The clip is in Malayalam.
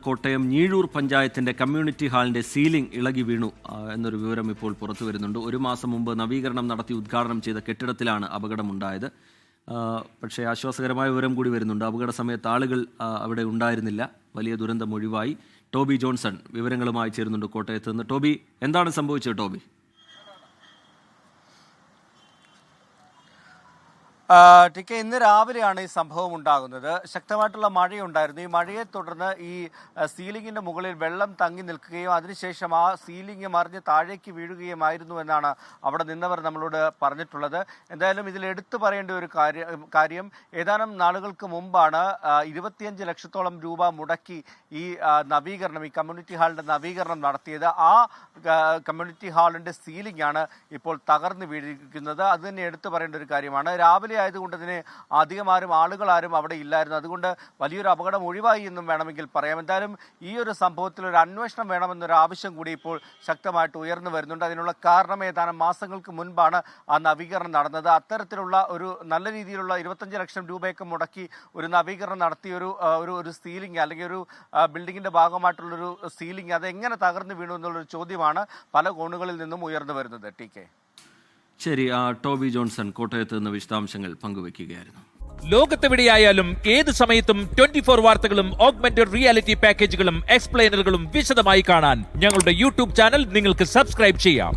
കോട്ടയം ഞീഴൂർ പഞ്ചായത്തിന്റെ കമ്മ്യൂണിറ്റി ഹാളിന്റെ സീലിംഗ് ഇളകി വീണു എന്നൊരു വിവരം ഇപ്പോൾ പുറത്തു വരുന്നുണ്ട്. ഒരു മാസം മുമ്പ് നവീകരണം നടത്തി ഉദ്ഘാടനം ചെയ്ത കെട്ടിടത്തിലാണ് അപകടമുണ്ടായത്. പക്ഷേ ആശ്വാസകരമായ വിവരം കൂടി വരുന്നുണ്ട്. അപകട സമയത്ത് ആളുകൾ അവിടെ ഉണ്ടായിരുന്നില്ല. വലിയ ദുരന്തം ഒഴിവായി. ടോബി ജോൺസൺ വിവരങ്ങളുമായി ചേരുന്നുണ്ട് കോട്ടയത്ത് നിന്ന്. ടോബി, എന്താണ് സംഭവിച്ചത്? ടോബി, ടിക്കെ, ഇന്ന് രാവിലെയാണ് ഈ സംഭവം ഉണ്ടാകുന്നത്. ശക്തമായിട്ടുള്ള മഴയുണ്ടായിരുന്നു. ഈ മഴയെ തുടർന്ന് ഈ സീലിംഗിന്റെ മുകളിൽ വെള്ളം തങ്ങി നിൽക്കുകയും അതിനുശേഷം ആ സീലിംഗ് മറിഞ്ഞ് താഴേക്ക് വീഴുകയുമായിരുന്നു എന്നാണ് അവിടെ നിന്നവർ നമ്മളോട് പറഞ്ഞിട്ടുള്ളത്. എന്തായാലും ഇതിൽ എടുത്തു പറയേണ്ട ഒരു കാര്യം ഏതാനും നാളുകൾക്ക് മുമ്പാണ് 25 ലക്ഷത്തോളം രൂപ മുടക്കി ഈ നവീകരണം, ഈ കമ്മ്യൂണിറ്റി ഹാളിന്റെ നവീകരണം നടത്തിയത്. ആ കമ്മ്യൂണിറ്റി ഹാളിന്റെ സീലിംഗ് ആണ് ഇപ്പോൾ തകർന്നു വീഴിക്കുന്നത്. അത് തന്നെ എടുത്തു പറയേണ്ട ഒരു കാര്യമാണ്. രാവിലെ ആയതുകൊണ്ട് തന്നെ ആളുകളാരും അവിടെ ഇല്ലായിരുന്നു. അതുകൊണ്ട് വലിയൊരു അപകടം ഒഴിവായി എന്നും വേണമെങ്കിൽ പറയാം. എന്തായാലും ഈ ഒരു സംഭവത്തിൽ ഒരു അന്വേഷണം വേണമെന്നൊരു ആവശ്യം കൂടി ഇപ്പോൾ ശക്തമായിട്ട് ഉയർന്നു വരുന്നുണ്ട്. അതിനുള്ള കാരണം ഏതാനും മാസങ്ങൾക്ക് മുൻപാണ് ആ നവീകരണം നടന്നത്. അത്തരത്തിലുള്ള ഒരു നല്ല രീതിയിലുള്ള 25 ലക്ഷം രൂപയൊക്കെ മുടക്കി ഒരു നവീകരണം നടത്തിയ ഒരു സീലിംഗ്, അല്ലെങ്കിൽ ഒരു ബിൽഡിങ്ങിന്റെ ഭാഗമായിട്ടുള്ളൊരു സീലിംഗ്, അത് എങ്ങനെ തകർന്നു വീണു എന്നുള്ളൊരു ചോദ്യമാണ് പല കോണുകളിൽ നിന്നും ഉയർന്നു വരുന്നത്. ടി കെ, ശരി. ടോബി ജോൺസൺ കോട്ടയത്ത് നിന്ന് വിശദാംശങ്ങൾ പങ്കുവയ്ക്കുകയായിരുന്നു. ലോകത്തെവിടെയായാലും ഏത് സമയത്തും 24 വാർത്തകളും ഓഗ്മെന്റഡ് റിയാലിറ്റി പാക്കേജുകളും എക്സ്പ്ലെയിനറുകളും വിശദമായി കാണാൻ ഞങ്ങളുടെ യൂട്യൂബ് ചാനൽ നിങ്ങൾക്ക് സബ്സ്ക്രൈബ് ചെയ്യാം.